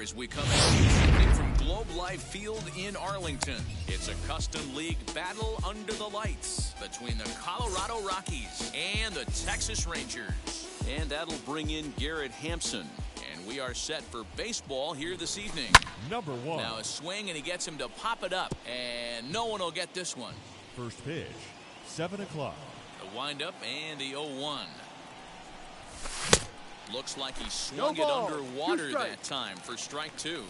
As we come in from Globe Life Field in Arlington. It's a custom league battle under the lights between the Colorado Rockies and the Texas Rangers. And that'll bring in Garrett Hampson. And we are set for baseball here this evening. Number one. Now a swing and he gets him to pop it up. And no one will get this one. First pitch, 7 o'clock. The windup and the 0-1. Looks like he swung it underwater that time for strike two.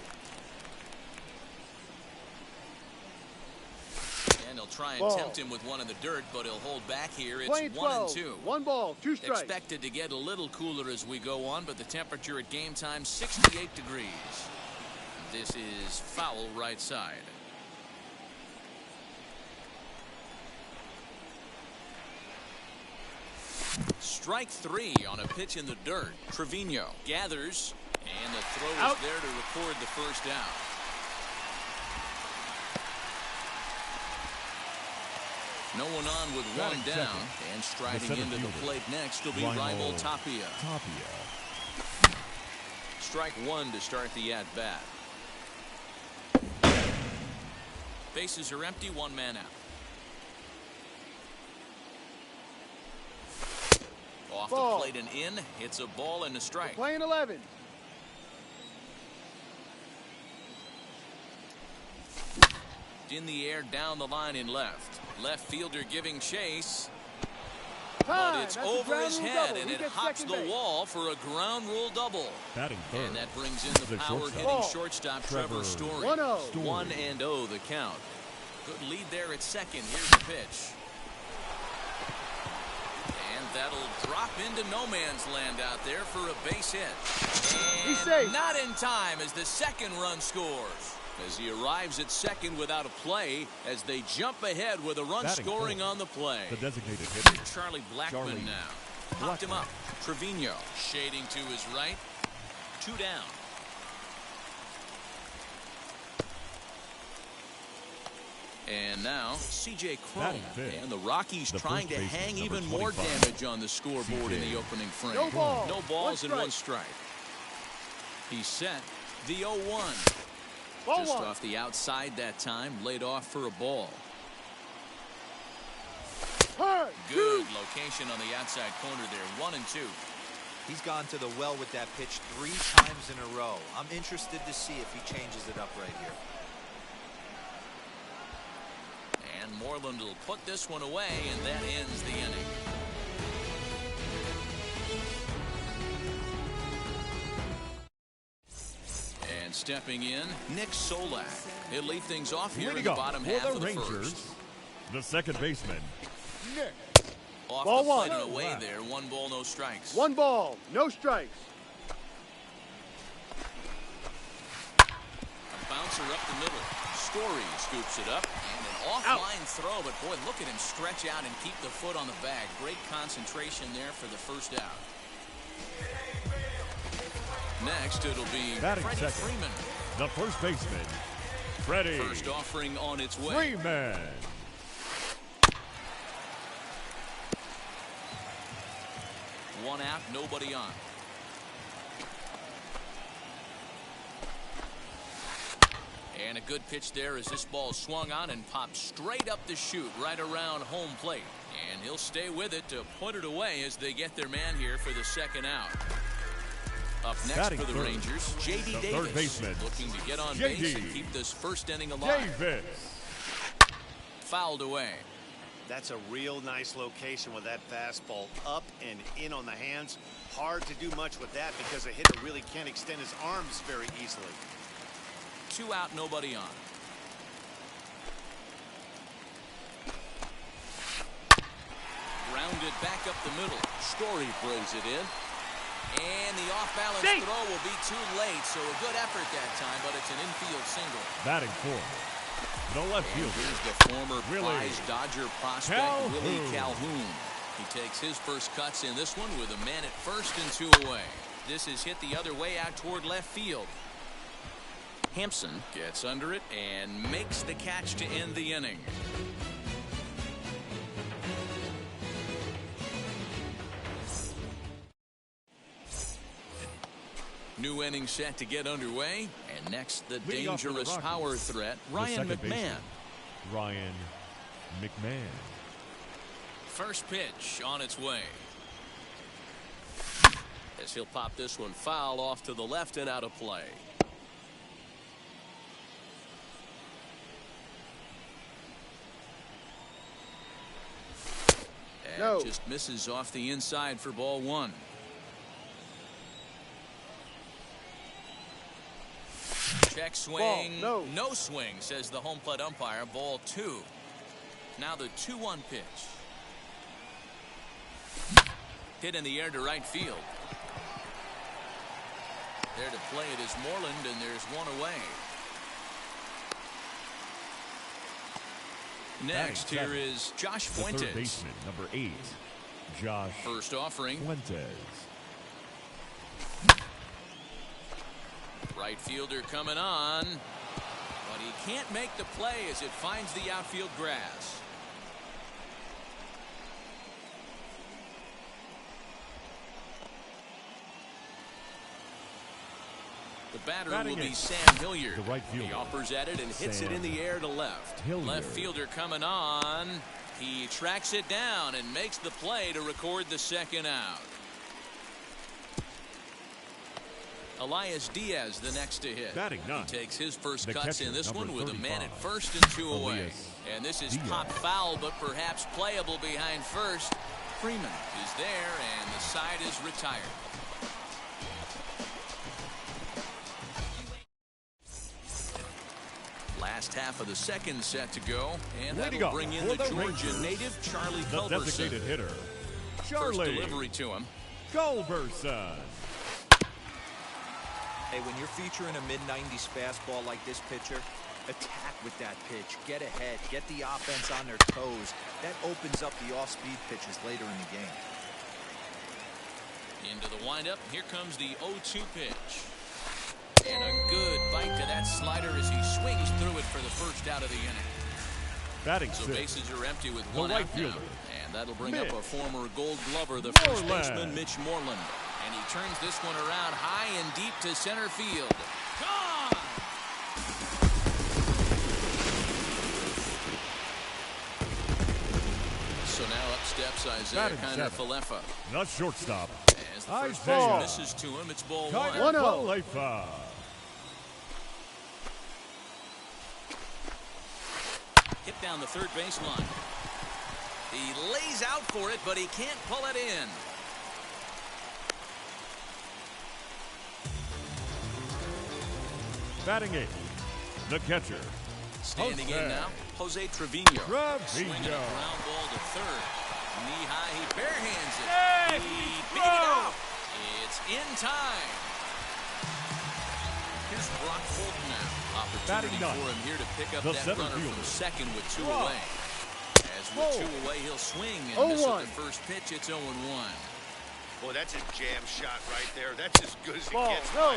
And he'll try and tempt him with one in the dirt, but he'll hold back here. It's 1-2. 1 ball, 2 strikes. Expected to get a little cooler as we go on, but the temperature at game time, 68 degrees. This is foul right side. Strike three on a pitch in the dirt. Trevino gathers, and the throw is there to record the first out. No one on with one down, and striding into the plate next will be Raimel Tapia. Strike one to start the at-bat. Bases are empty, one man out. Off the plate and in. It's a ball and a strike. Playing 11. In the air down the line in left. Left fielder giving chase. Time. But it's over his head and it hops the wall for a ground rule double. Batting third. And that brings in the power hitting shortstop Trevor Story. 1-0. 1-0 the count. Good lead there at second. Here's the pitch. That'll drop into no man's land out there for a base hit. And not in time as the second run scores. As he arrives at second without a play as they jump ahead with a run scoring on the play. The designated hitter. Charlie Blackmon now. Popped him up. Trevino shading to his right. 2 down. And now C.J. Cron and the Rockies trying to hang even more damage on the scoreboard in the opening frame. No balls and 1 strike. He's set. The 0-1. Just off the outside that time, laid off for a ball. Good location on the outside corner there. 1-2. He's gone to the well with that pitch 3 times in a row. I'm interested to see if he changes it up right here. And Moreland will put this one away, and that ends the inning. And stepping in, Nick Solak. He'll lead things off here in the bottom half of the first. The second baseman, Nick. Off the plate and away there. 1 ball, no strikes. 1 ball, no strikes. A hits her up the middle. Story scoops it up, and an offline throw, but boy, look at him stretch out and keep the foot on the bag. Great concentration there for the first out. Next, it'll be Batting Freddie second, Freeman. the first baseman, Freddie First offering on its way. Freeman. One out, nobody on. And a good pitch there as this ball swung on and popped straight up the chute right around home plate. And he'll stay with it to put it away as they get their man here for the second out. Up next Batting for the third, Rangers, J.D. the Davis, third baseman, looking to get on J.D. base and keep this first inning alive. Davis. Fouled away. That's a real nice location with that fastball up and in on the hands. Hard to do much with that because a hitter really can't extend his arms very easily. 2 out, nobody on. Grounded back up the middle. Story throws it in. And the off-balance throw will be too late, so a good effort that time, but it's an infield single. Batting fourth, the left And fielder, here's the former Prize Dodger prospect, Willie Calhoun. He takes his first cuts in this one with a man at first and 2 away. This is hit the other way out toward left field. Hampson gets under it and makes the catch to end the inning. New inning set to get underway, and next the Leading off for the dangerous Rockies, power threat, the Ryan second McMahon. baseman, Ryan McMahon. First pitch on its way. As he'll pop this one foul off to the left and out of play. And No. just misses off the inside for ball 1. Check swing. Ball, no. No swing, says the home plate umpire. Ball 2. Now the 2-1 pitch. Hit in the air to right field. There to play it is Moreland, and there's one away. Next, Batting here seventh, is Josh the Fuentes. third baseman, number 8, Josh First offering. Fuentes. Right fielder coming on. But he can't make the play as it finds the outfield grass. The batter Batting will be eighth, Sam Hilliard. the right fielder, He offers at it and hits it Sam in the air to left. Hilliard. Left fielder coming on. He tracks it down and makes the play to record the second out. Elias Diaz the next to hit. Batting ninth, He takes his first the cuts catcher, in this one number with a man 35, at first and 2 away. Elias And this is Diaz. popped foul, but perhaps playable behind first. Freeman is there, and the side is retired. Last half of the second set to go, and Leading that'll off bring in for the the Georgia Rangers, native Charlie the Culberson. designated hitter, First Charlie delivery to him. Culberson. Hey, when you're featuring a mid-90s fastball like this pitcher, attack with that pitch. Get ahead. Get the offense on their toes. That opens up the off-speed pitches later in the game. Into the windup. Here comes the 0-2 pitch. And a good bite to that slider as he swings through it for the first out of the inning. Batting So sixth, bases are empty with the one right out now. fielder, And that'll bring Mitch up a former Gold Glover, the first Moreland. baseman, Mitch Moreland. And he turns this one around high and deep to center field. Gone! So now up steps Isaiah Batting seventh, Falefa. the shortstop, As the first Isaiah pitch misses to him, it's ball 1. Falefa. Hit down the third baseline. He lays out for it, but he can't pull it in. Batting eighth, the catcher, Standing in Jose now, Jose Trevino. Swinging a Trevino. ground ball to third. Knee high, he barehands it. Hey, He beat throw. it out. It's in time. Here's Brock Fulton now. Opportunity Batting for him here to pick up the that center runner fielder. from second with 2 Rock. away. As with 2 away, he'll swing and miss at the first pitch. It's 0-1. Boy, that's a jam shot right there. That's as good as it Ball, gets. no.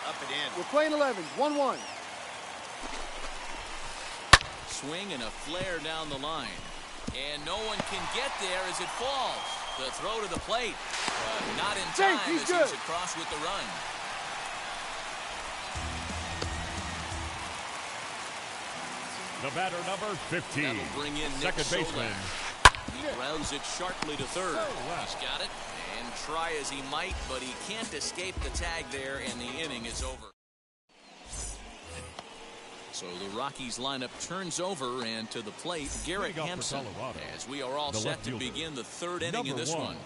Up and in. We're playing 11s. 1-1. Swing and a flare down the line. And no one can get there as it falls. The throw to the plate. Not in time He's as good. he's across with the run. The batter, number 15. That'll bring in Nick second baseman. Solak. He grounds it sharply to third. He's got it. And try as he might, but he can't escape the tag there, and the inning is over. So the Rockies lineup turns over, and to the plate, Garrett Leading off for Hampson, Colorado, as we are all the set left to fielder, begin the third inning number in this 1. one.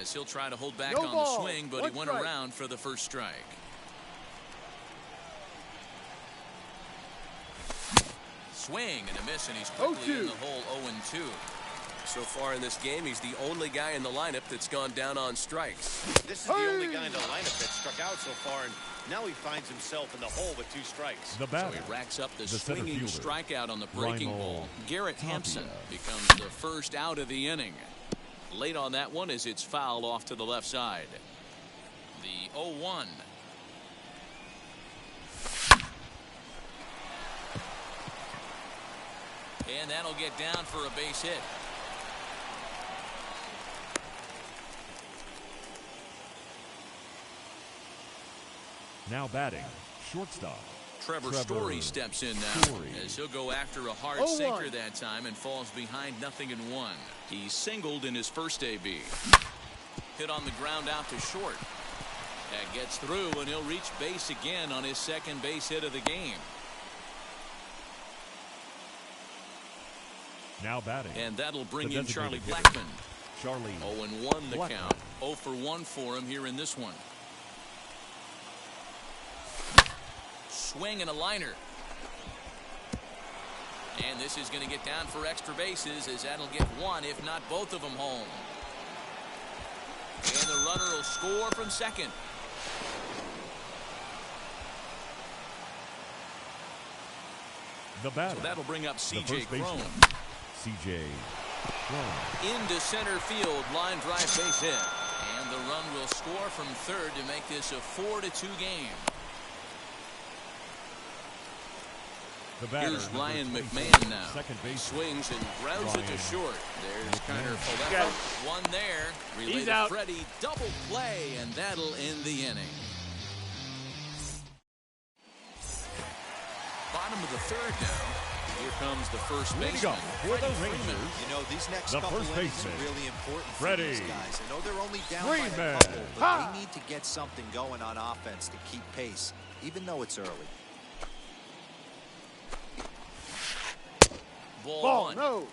As he'll try to hold back No on ball. the swing, but he One went strike. around for the first strike. Swing and a miss, and he's quickly in the hole 0-2. So far in this game, he's the only guy in the lineup that's gone down on strikes. This is the only guy in the lineup that struck out so far, and now he finds himself in the hole with 2 strikes. The So batter, he racks up the center swinging fielder, strikeout on the breaking Reinhold ball. Garrett Hampson Tapia. becomes the first out of the inning. Late on that one as it's fouled off to the left side. The 0-1. And that'll get down for a base hit. now batting, shortstop. Trevor Story steps in now Story. as he'll go after a hard 0-1. sinker that time and falls behind 0-1. He singled in his first AB. Hit on the ground out to short. That gets through, and he'll reach base again on his second base hit of the game. Now batting, And that'll bring the in Charlie designated hitter, Blackmon. Charlie 0-1 the Blackmon. count. 0 for 1 for him here in this one. Swing and a liner. And this is going to get down for extra bases, as that'll get one, if not both of them, home. And the runner will score from second. The batter, So that'll bring up the C.J. first baseman, Cron. C.J. Cron. Into center field, line drive base hit. And the run will score from third to make this a 4-2 game. The batter, Here's number Ryan 27, McMahon now. second He base. swings and grounds it to Ryan short. There's Connor McMahon. Falefa. One there. Relay He's to out. Freddie. Double play, and that'll end the inning. Bottom of the third now. Here comes the first Leading baseman. up for the Rangers, You know, these next the couple first innings are baseman, really important for Freddie these guys. I know they're only down by a Freeman. couple, but Ha! they need to get something going on offense to keep pace, even though it's early. Ball, One. no.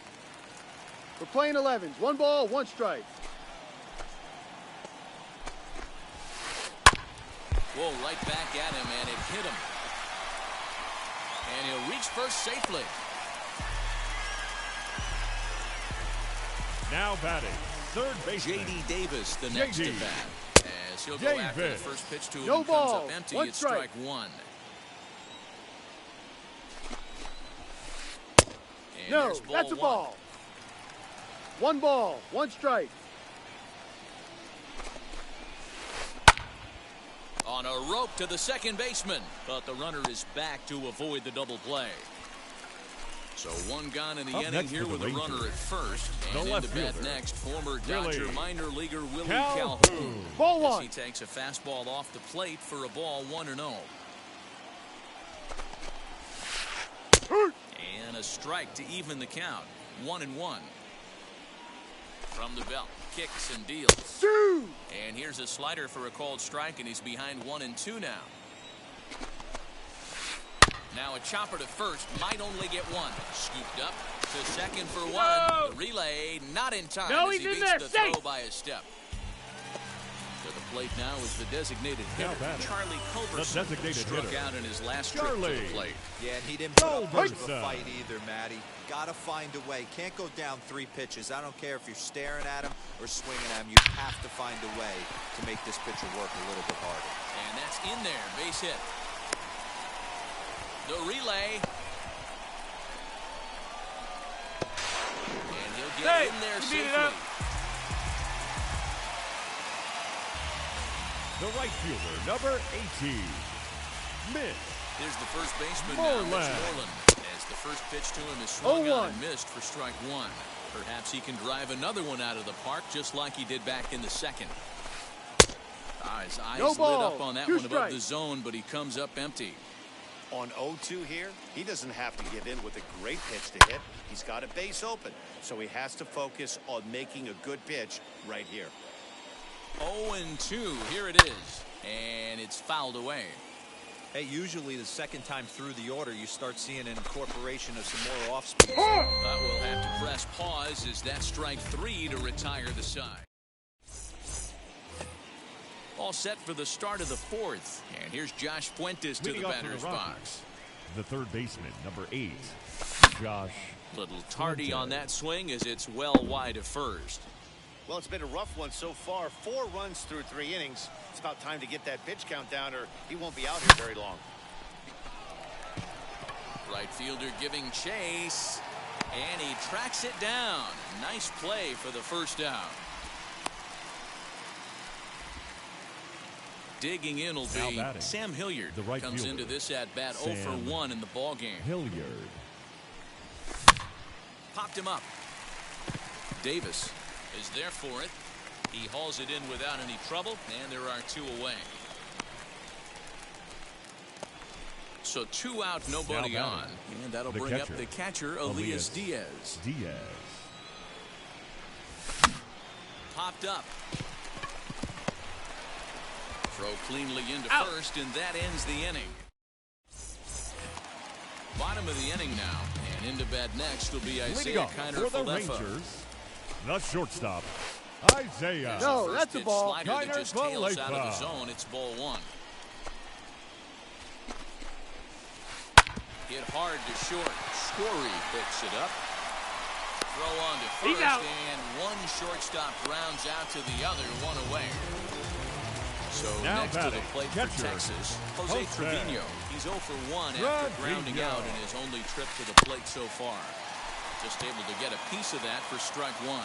We're playing 11s. 1 ball, 1 strike. Whoa, right back at him, and it hit him. And he'll reach first safely. Now batting, third baseman, J.D. Davis, the next J.D. at bat. As he'll go after the Davis. first pitch to him No and comes ball, up empty. 1 It's strike. strike 1. And No, there's that's a 1. ball. 1 ball, 1 strike. On a rope to the second baseman, but the runner is back to avoid the double play. So 1 gone in the Up inning next here for the with a Rangers, runner at first. the And in left to bat fielder, next, former Willie Dodger minor leaguer Willie Calhoun. Calhoun. Ball As 1. he takes a fastball off the plate for a ball 1-0. And a strike to even the count. 1-1. From the belt, kicks and deals. 2. And here's a slider for a called strike, and he's behind 1-2 now. Now a chopper to first, might only get 1. Scooped up to second for 1. No. The relay not in time No, as he's he in beats there, the safe. throw by a step. To the plate now is the designated Now hitter, batting, Charlie Culberson, the designated struck hitter, out in his last trip to Charlie. the plate. Yeah, and he didn't put up much of a Culberson. fight either, Matty. Got to find a way. Can't go down 3 pitches. I don't care if you're staring at him or swinging at him. You have to find a way to make this pitcher work a little bit harder. And that That's in there. Base hit. The relay. And he'll get in there safely. The right fielder, number 18, Mitch. Here's the first baseman Moreland. now, Mitch Moreland. As the first pitch to him is swung on and missed for strike one. Perhaps he can drive another one out of the park just like he did back in the second. His eyes lit up on that one above the zone, but he comes up empty. On 0-2 here, he doesn't have to give in with a great pitch to hit. He's got a base open, so he has to focus on making a good pitch right here. 0-2, here it is, and it's fouled away. Hey, usually the second time through the order, you start seeing an incorporation of some more off-speed. But we'll have to press pause as that's strike three to retire the side. All set for the start of the fourth, and here's Josh Fuentes to the batter's box. The third baseman, number 8, Josh. Little tardy on that swing as it's well wide of first. Well, it's been a rough one so far. 4 runs through 3 innings. It's about time to get that pitch count down or he won't be out here very long. Right fielder giving chase, and he tracks it down. Nice play for the first out. Digging in will be Sam Hilliard. The right comes fielder. into this at bat 0 for 1 in the ball game. Hilliard. Popped him up. Davis is there for it. He hauls it in without any trouble, and there are 2 away. So 2 out, nobody on, and that'll bring up the catcher, Elias Diaz. Popped up. Throw cleanly into first, and that ends the inning. Bottom of the inning now, and into bat next will be Isaiah for the Rangers, the shortstop, Isaiah. No, that's a ball. Slider that just tails out of the zone. It's ball 1. Hit hard to short. Scory picks it up. Throw on to first, and one shortstop rounds out to the other, 1 away. So now next to the plate for Texas, Jose Trevino. He's 0 for 1 after grounding out in his only trip to the plate so far. Just able to get a piece of that for strike 1.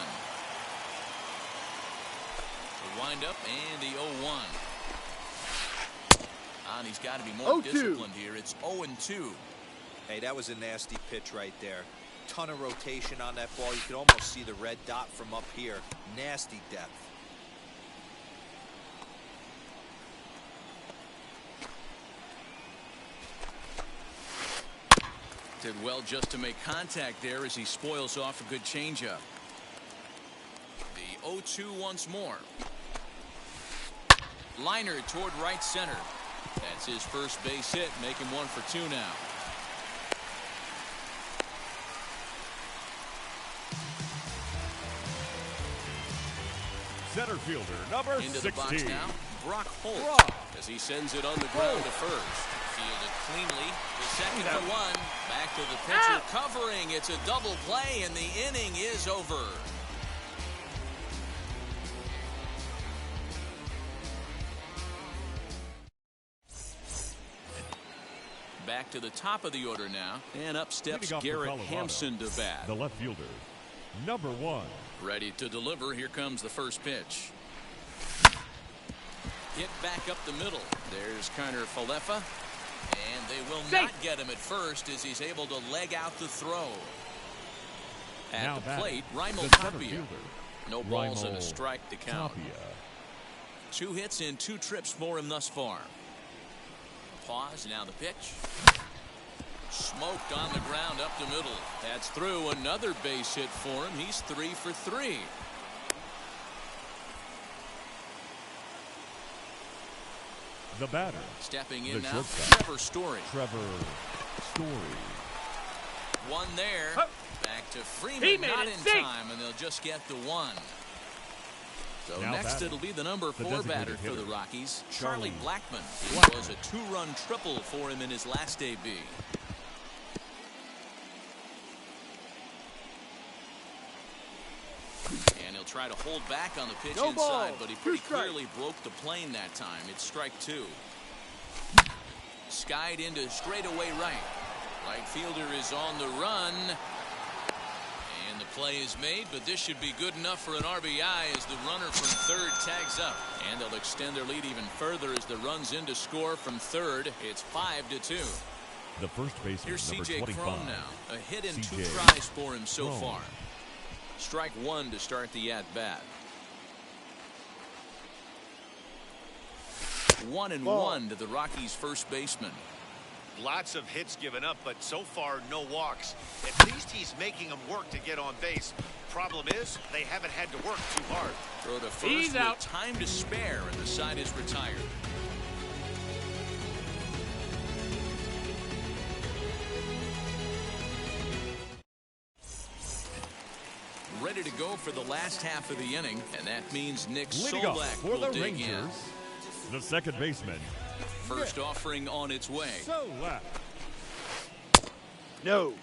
The windup and the 0-1. And he's got to be more disciplined here. It's 0-2. Hey, that was a nasty pitch right there. Ton of rotation on that ball. You could almost see the red dot from up here. Nasty depth. Did well just to make contact there as he spoils off a good changeup. The 0-2 once more. Liner toward right center. That's his first base hit, making 1 for 2 now. Center fielder, number into 16. the box now, Brock Holt, as he sends it on the ground to first. Fielded cleanly. The second to 1. Back to the pitcher covering. It's a double play, and the inning is over. Back to the top of the order now, and up steps Garrett Hampson to bat. The left fielder, number 1. Ready to deliver. Here comes the first pitch. Hit back up the middle. There's Connor Falefa. And they will not get him at first as he's able to leg out the throw. At now the plate, Raimel the Tapia. No balls and a strike to count. Tapia. 2 hits and 2 trips for him thus far. Pause, now the pitch. Smoked on the ground up the middle. That's through. Another base hit for him. He's 3 for 3. The batter. Stepping in the now, shortstop. Trevor Story. One there. Back to Freeman, not in time, and they'll just get the 1. So now next batting. It'll be the number 4 batter for hitter. the Rockies, Charlie Blackmon. It was a 2-run triple for him in his last AB. And he'll try to hold back on the pitch inside, but he pretty clearly broke the plane that time. It's strike 2. skied into straightaway right. Right fielder is on the run. And the play is made, but this should be good enough for an RBI as the runner from third tags up. And they'll extend their lead even further as the runs in to score from third. It's 5-2. The first baseman, Here's number C.J. 25. Cron now. A hit and C.J. 2 tries for him so Cron. far. Strike one to start the at-bat. 1-1 to the Rockies' first baseman. Lots of hits given up, but so far no walks. At least he's making them work to get on base. Problem is, they haven't had to work too hard. Throw to first with time to spare, and the side is retired. Ready to go for the last half of the inning, and that means Nick Leading off Solak for will the dig Rangers, in. the second baseman. First offering on its way. Solak. No.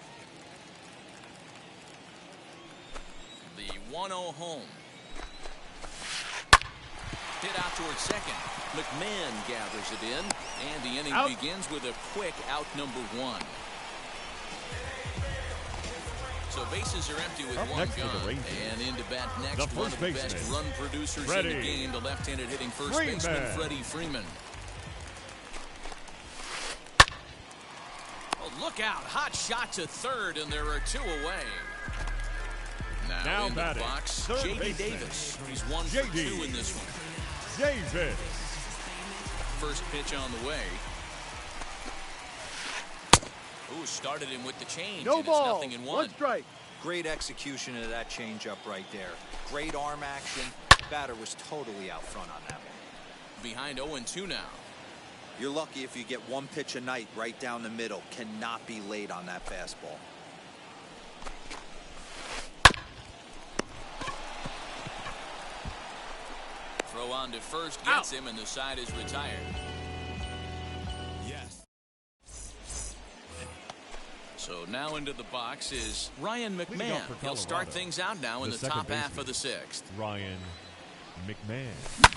The 1-0 home. Hit out towards second. McMahon gathers it in, and the inning begins with a quick out number 1. So bases are empty with one gun, and in to bat next, one of the best run producers in the game, the left-handed hitting first baseman, Freddie Freeman. Oh, look out, hot shot to third, and there are 2 away. Now in the box, J.D. Davis. He's 1 for 2 in this one. Davis. First pitch on the way. Ooh, started him with the change. No and ball. It's 0-1. 1 strike. Great execution of that changeup right there. Great arm action. Batter was totally out front on that one. Behind 0-2 now. You're lucky if you get one pitch a night right down the middle. Cannot be late on that fastball. Throw on to first, gets him, and the side is retired. Yes. So now into the box is Ryan McMahon. He'll start things out now in the top half of the 6th. Ryan McMahon.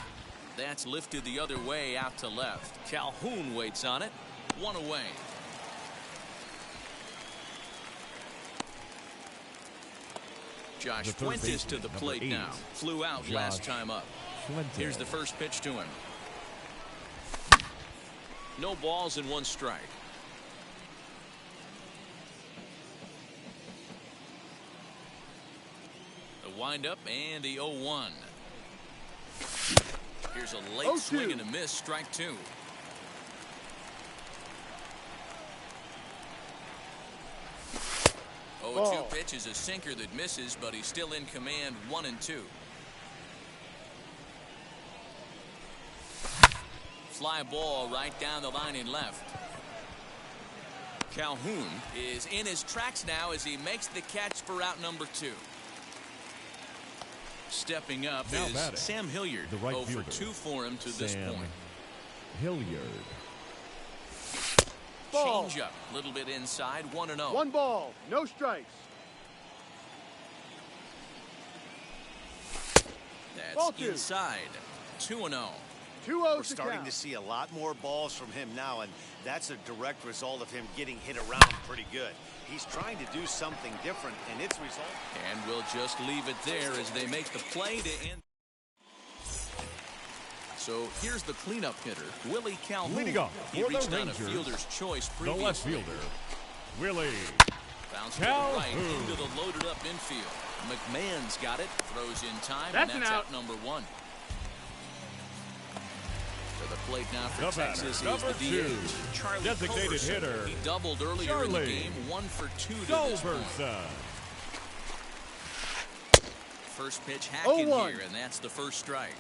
That's lifted the other way out to left. Calhoun waits on it. 1 away. Josh Fuentes to the plate now. Flew out last time up. Here's the first pitch to him. No balls and 1 strike. The windup and the 0-1. Here's a late swing and a miss, strike 2. Ball. 0-2 pitch is a sinker that misses, but he's still in command. 1-2. Fly ball right down the line and left. Calhoun is in his tracks now as he makes the catch for out number 2. Stepping up now is batting. Sam Hilliard. The right 0 fielder. for 2 for him to this point. Hilliard. Ball. Change up, a little bit inside, 1-0. 1 ball, no strikes. That's Ball 2. inside, 2-0. 2-0 We're to starting count. to see a lot more balls from him now, and that's a direct result of him getting hit around pretty good. He's trying to do something different, and it's resulting. And we'll just leave it there as they make the play to end. So here's the cleanup hitter, Willie Calhoun. Leading off He for the reached on a Rangers, fielder's choice The previously. left fielder, Willie Bounced to the right Calhoun. into the loaded up infield. McMahon's got it, throws in time, That's and an that's out. out number 1. To the plate now for The Texas batter, is number the 2, DH, Charlie designated Culberson. hitter, He doubled earlier in the Charlie game, 1 for 2 to this point. Culberson. First pitch hacking 0-1. here, and that's the first strike.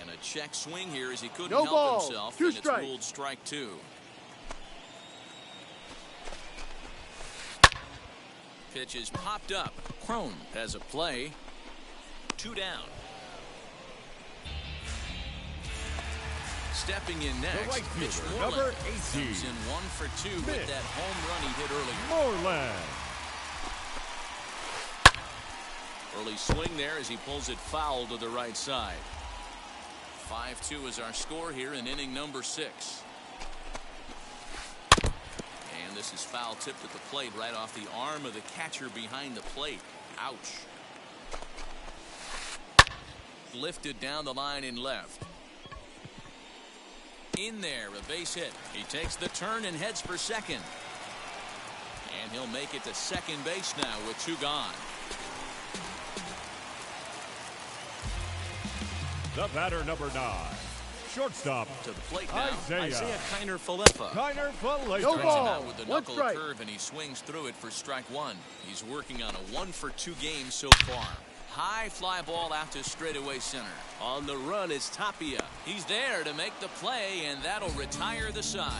And a check swing here as he couldn't No help ball, himself, 2 and it's strikes. ruled strike 2. Pitch is popped up. Cron has a play. 2 down. Stepping in next, right Mitch fielder, Moreland number comes 18. in 1 for 2 with Mitch that home run he hit earlier. Moreland. Early swing there as he pulls it foul to the right side. 5-2 is our score here in inning number 6. And this is foul tipped at the plate right off the arm of the catcher behind the plate. Ouch. Lifted down the line in left. In there, a base hit. He takes the turn and heads for second. And he'll make it to second base now with 2 gone. The batter, number 9. Shortstop. To the plate now, Isaiah Kiner-Falefa. Kiner-Falefa. No ball. Out with the One knuckle strike. curve, and he swings through it for strike 1. He's working on a 1-for-2 game so far. High fly ball out to straightaway center. On the run is Tapia. He's there to make the play, and that'll retire the side.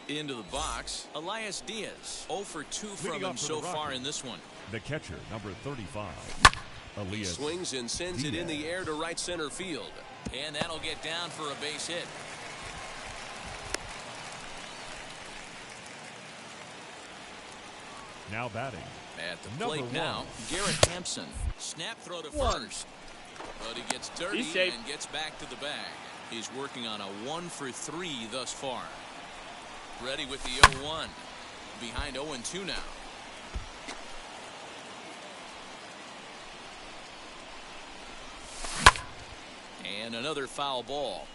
Into the box, Elias Diaz. 0 for 2 from Leading him off for so the far Rockies. in this one. The catcher, number 35. He Elias swings and sends it in the air to right center field. And that'll get down for a base hit. now batting. At the Number plate 1. now, Garrett Hampson. Snap throw to first. But he gets dirty He's safe. and gets back to the bag. He's working on a 1-for-3 thus far. Ready with the 0-1. Behind 0-2 now. And another foul ball.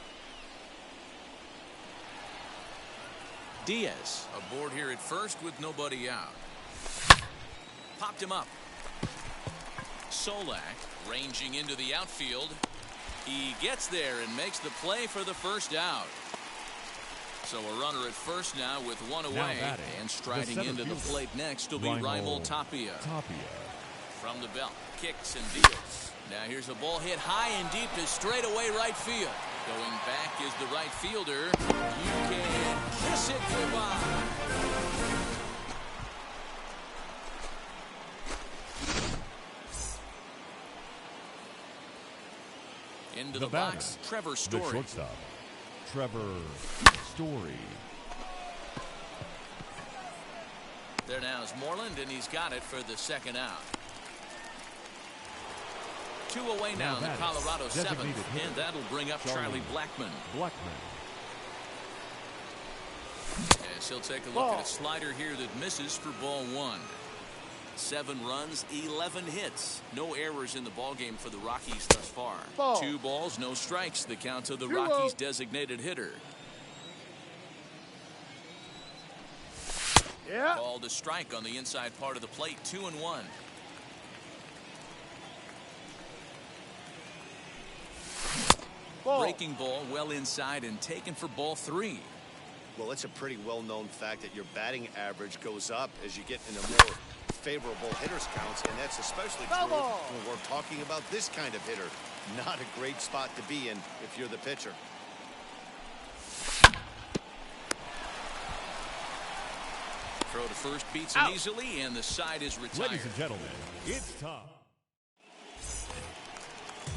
Diaz aboard here at first with nobody out. Popped him up. Solak ranging into the outfield. He gets there and makes the play for the first out. So a runner at first now with 1 away. batting, And the striding center into the fielder, plate next will be Raimel Raimel Tapia. From the belt, kicks and deals. Now here's a ball hit high and deep to straightaway right field. Going back is the right fielder. You can kiss it goodbye. Into the batter, box, Trevor the Story. shortstop, Trevor Story. There now is Moreland, and he's got it for the second out. 2 away now in the batting, Colorado 7th, designated hitter, and that'll bring up Charlie Blackmon. Blackman. As he'll take a look Ball. at a slider here that misses for ball 1. 7 runs, 11 hits. No errors in the ballgame for the Rockies thus far. Ball. 2 balls, no strikes. The count of the 2-0. Rockies' designated hitter. Yeah. Called a strike on the inside part of the plate. 2-1. Ball. Breaking ball well inside and taken for ball 3. Well, it's a pretty well-known fact that your batting average goes up as you get into more favorable hitters counts, and that's especially true Ball. when we're talking about this kind of hitter. Not a great spot to be in if you're the pitcher. Throw to first beats him Out. easily, and the side is retired. Ladies and gentlemen, it's time.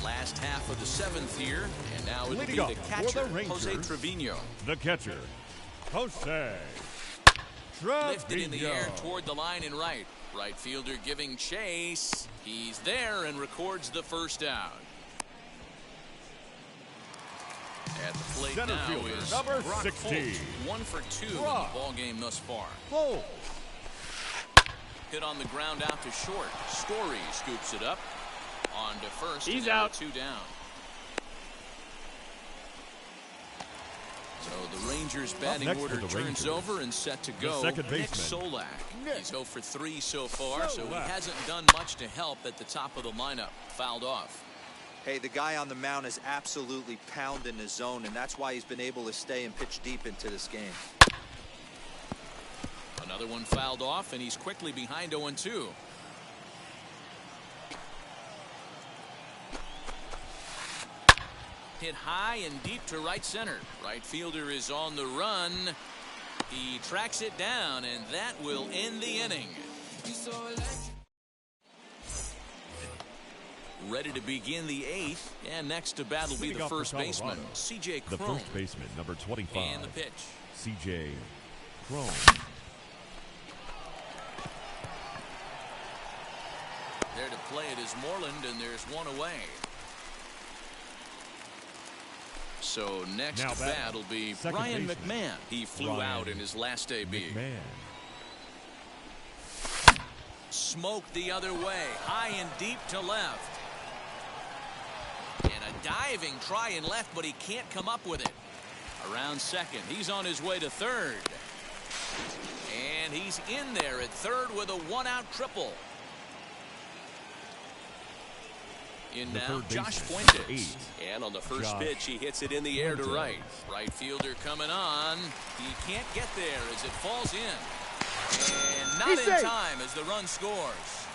Last half of the 7th here, and now it'll Leading be up the for catcher, the Rangers, Jose Trevino. The catcher, Jose Lifted in the air Trevino. toward the line and right. Right fielder giving chase. He's there and records the first out. At the plate Center now fielder, is number Brock 16. Holt, 1 for 2 Brock. in the ball game thus far. Full. Hit on the ground out to short. Story scoops it up. On to first. He's and now out. 2 down. So the Rangers batting next for order the turns Rangers, over and set to go. second Nick baseman, Solak. Nick He's 0 for 3 so far, so he Solak. hasn't done much to help at the top of the lineup. Fouled off. Hey, the guy on the mound is absolutely pounding his zone, and that's why he's been able to stay and pitch deep into this game. Another one fouled off, and he's quickly behind 0-2. Hit high and deep to right center. Right fielder is on the run. He tracks it down, and that will end the inning. Ready to begin the 8th, and next to bat will be Leading the off for first baseman, Colorado, C.J. The Cron. first baseman, number 25. And the pitch. C.J. Cron. There to play it is Moreland, and there's one away. So next Now bat will be second Ryan baseman. McMahon. He flew out in his last AB. Man. Smoked the other way, high and deep to left. And a diving try in left, but he can't come up with it. Around second, he's on his way to third. And he's in there at third with a one-out triple. In now, Josh Fuentes. And on the first pitch, he hits it in the air to right. Right fielder coming on. He can't get there as it falls in. And not in time as the run scores.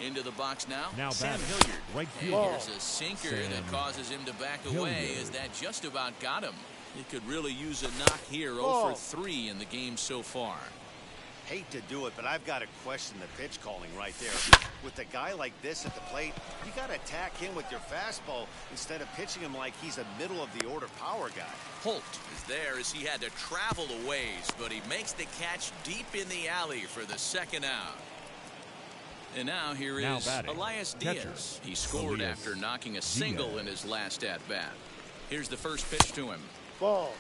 Into the box now Sam Hilliard. Right and fielder. here's a sinker that causes him to back away as that just about got him. He could really use a knock here. 0 for 3 in the game so far. Hate to do it, but I've got to question the pitch calling right there. With a guy like this at the plate, you got to attack him with your fastball instead of pitching him like he's a middle-of-the-order power guy. Holt is there as he had to travel a ways, but he makes the catch deep in the alley for the second out. And now here is Elias Diaz. He scored after knocking a single in his last at-bat. Here's the first pitch to him. Ball.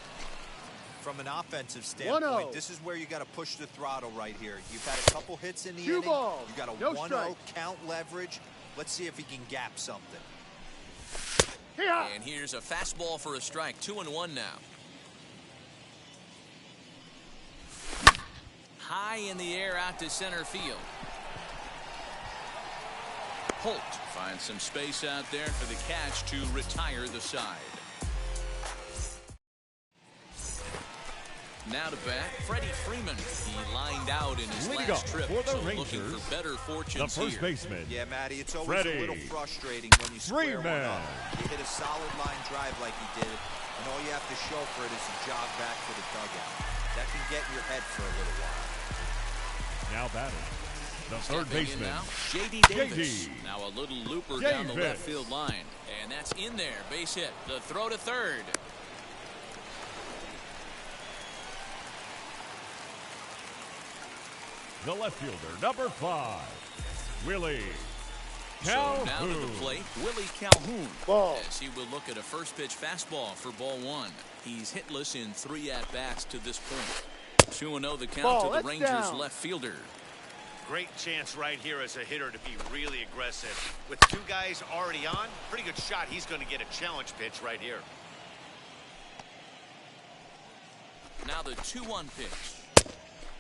From an offensive standpoint, 1-0. this is where you got to push the throttle right here. You've had a couple hits in the inning. Balls. You got a No 1-0 strike. count leverage. Let's see if he can gap something. And here's a fastball for a strike. 2-1 now. High in the air out to center field. Holt finds some space out there for the catch to retire the side. Now to bat, Freddie Freeman. He lined out in his last trip, for the so Rangers, looking for better fortunes the first here. baseman. Yeah, Matty, it's always a little frustrating when you square one up. You hit a solid line drive like he did, and all you have to show for it is to jog back to the dugout. That can get in your head for a little while. Now batting, the third baseman, now, J.D. Davis. Now a little looper down the left field line, and that's in there. Base hit. The throw to third. the left fielder, number 5, Willie Calhoun. So now to the plate, Willie Calhoun. Ball. As he will look at a first pitch fastball for ball 1. He's hitless in 3 at-bats to this point. 2-0 the count to the Rangers left fielder. Great chance right here as a hitter to be really aggressive. With 2 guys already on, pretty good shot. He's going to get a challenge pitch right here. Now the 2-1 pitch.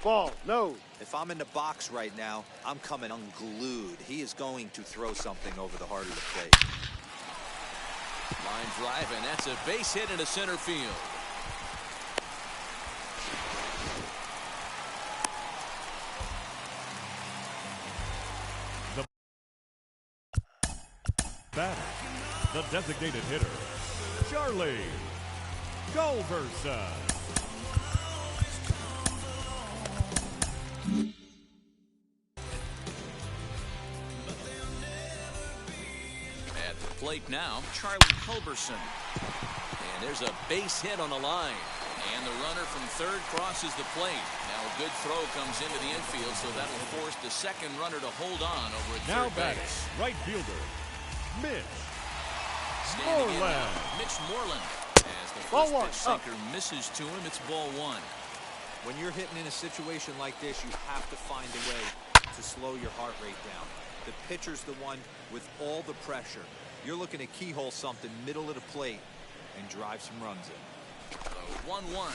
Ball. No. If I'm in the box right now, I'm coming unglued. He is going to throw something over the heart of the plate. Line drive, and that's a base hit into center field. Batter, the designated hitter, Charlie Culberson. At the plate now, Charlie Culberson. And there's a base hit on the line. And the runner from third crosses the plate. Now a good throw comes into the infield, so that'll force the second runner to hold on over at Now third batting, base. right fielder, Mitch Standing in Moreland. now, Mitch Moreland. As the Ball first 1, pitch sinker misses to him, it's ball 1. When you're hitting in a situation like this, you have to find a way to slow your heart rate down. The pitcher's the one with all the pressure. You're looking to keyhole something middle of the plate and drive some runs in. 1-1.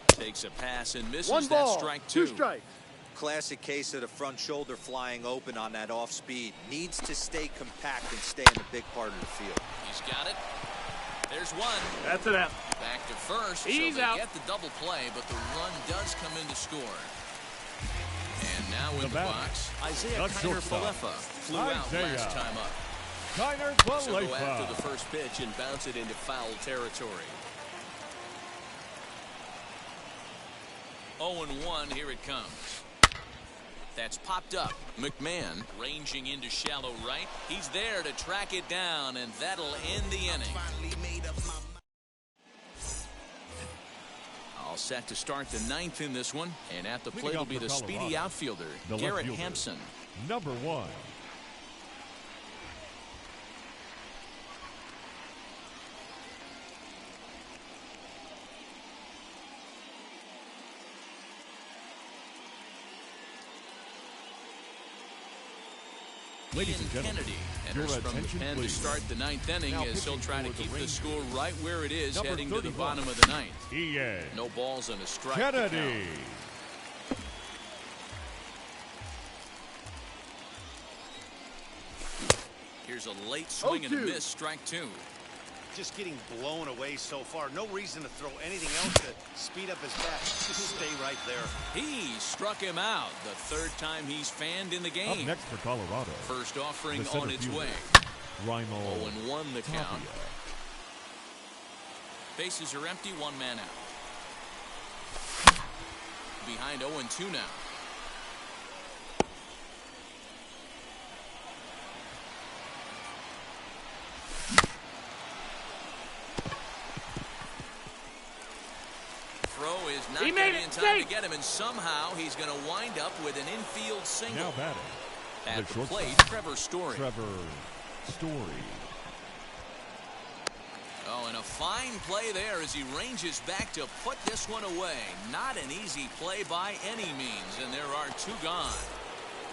Takes a pass and misses. 1 ball. That's strike 2 2. strikes. Classic case of the front shoulder flying open on that off speed. Needs to stay compact and stay in the big part of the field. He's got it. There's one. That's it out. Back to first. He's so they out. get the double play, but the run does come in to score. And now in the batter, box, Isaiah the Kiner shortstop, Falefa flew out Isaiah last time up. Kiner So go after the Falefa. first pitch and bounce it into foul territory. 0-1, here it comes. That's popped up. McMahon ranging into shallow right. He's there to track it down, and that'll end the inning. I'll set to start the ninth in this one. And at the Leading plate will off be for the speedy Colorado, outfielder, the left Garrett fielder, Hampson. number 1. Ladies and gentlemen, Kennedy your enters from the attention, pen to please. start the ninth inning Now as he'll pitching try to for the keep the Rangers, score right where it is, number heading to the 31, bottom of the ninth. Ian No balls and a strike. To count. Kennedy. Here's a late swing and a 0-2. miss, strike 2. Just getting blown away so far. No reason to throw anything else to speed up his bat. Just stay right there. He struck him out, the third time he's fanned in the Up game. next for Colorado, First offering the center on its fielder, way. Raimo 0-1 the count. Tapia. Bases are empty, one man out. Behind 0-2 now. Throw is not going to be in time to get him, and somehow he's going to wind up with an infield single. Now batting, At the the plate, shortstop, Trevor Story. Story. Oh, and a fine play there as he ranges back to put this one away. Not an easy play by any means, and there are 2 gone.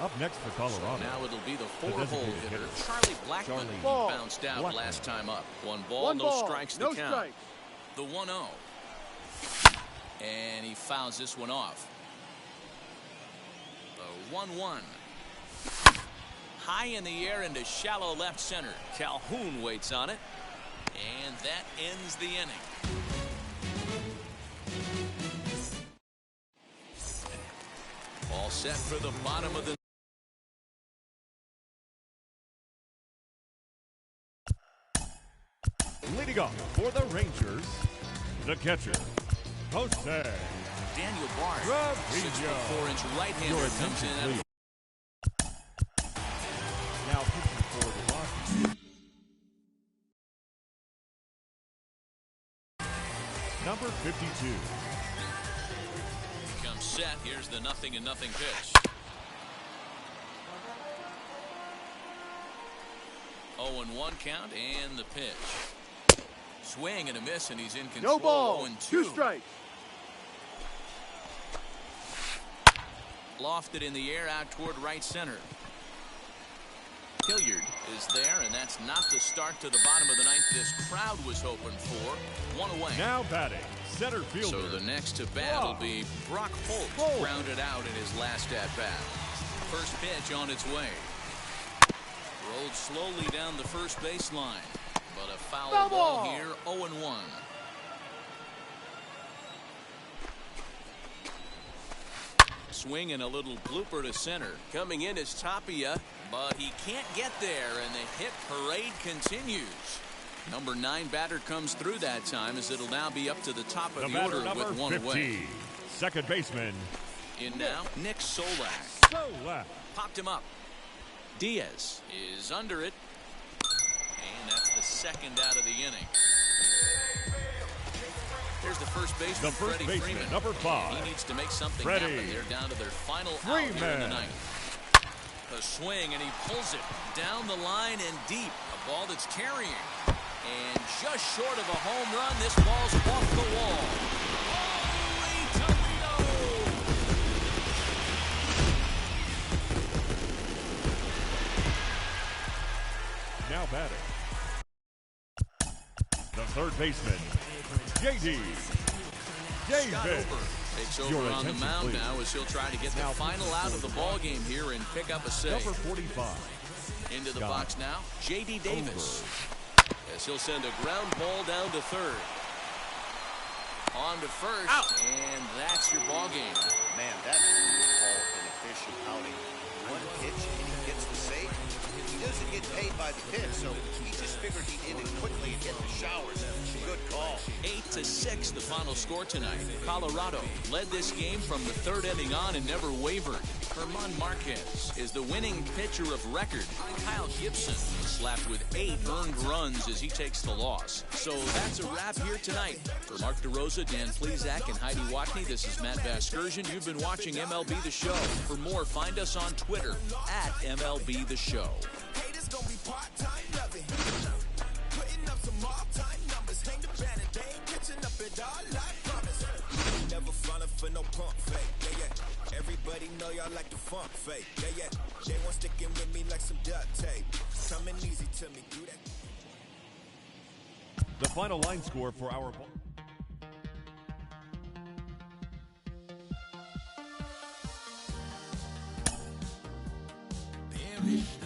Up next for Colorado, Now it'll be the the 4-hole designated hitter, hitter, Charlie Blackman. Charlie He Ball. bounced out Blackman. last time up. One ball, One no ball, strikes no the count. strikes. The 1-0. And he fouls this one off. The 1-1. High in the air into shallow left center. Calhoun waits on it. And that ends the inning. All set for the bottom of the leading off for the Rangers, the catcher, Jose Daniel Bard. Trevino. 6'4" Your right-hander comes attention, in. please. Now pitching for the Rockies, number 52. Comes set. Here's the 0-0 pitch. 0-1 count and the pitch. Swing and a miss, and he's in control. No ball. 0-2. 2 strikes. Lofted in the air out toward right center. Hilliard is there, and that's not the start to the bottom of the ninth this crowd was hoping for. 1 away. Now batting, center fielder. So the next to bat will be Brock Holt, grounded out in his last at-bat. First pitch on its way. Rolled slowly down the first baseline, but a foul ball here, 0-1. Swing and a little blooper to center. Coming in is Tapia, but he can't get there, and the hit parade continues. Number 9 batter comes through that time, as it'll now be up to the top of the batter, order number with 1 50, away. second baseman, In now, Nick Solak. Solak. Popped him up. Diaz is under it, and that's the second out of the inning. Here's the first baseman, The first Freddie baseman, Freeman. number 5. He needs to make something Freddie happen. They're down to their final out here in the Freeman. ninth. A swing, and he pulls it down the line and deep. A ball that's carrying. And just short of a home run, this ball's off the wall. Holy Toledo! Now batting, the third baseman, J.D. Scott Davis. Ober takes Your over on the attention, mound please. now as he'll try to get the Now final pitching out for of the the ball game here and pick up a save. Number 45. Into the Scott box now, J.D. Davis. As he'll send a ground ball down to third. On to first, and that's your ball game. Man, that you call an efficient outing. 1 pitch and he gets the save. He doesn't get paid by the pitch, so he just figured he'd hit it quickly and get the showers. Good call. 8-6, the final score tonight. Colorado led this game from the third inning on and never wavered. Herman Marquez is the winning pitcher of record. Kyle Gibson slapped with 8 earned runs as he takes the loss. So that's a wrap here tonight. For Mark DeRosa, Dan Plezak, and Heidi Watney, this is Matt Vasgersian. You've been watching MLB The Show. For more, find us on Twitter at MLB The Show. Haters gonna be part-time loving. Putting up some all-time numbers. Hang the banner, they ain't catching up at all, I promise. Never falling for no pump fake, yeah, yeah. Everybody know y'all like the funk fake, yeah, yeah. They want sticking with me like some duct tape. Coming easy to me, do that. The final line score for our ball. Damn it.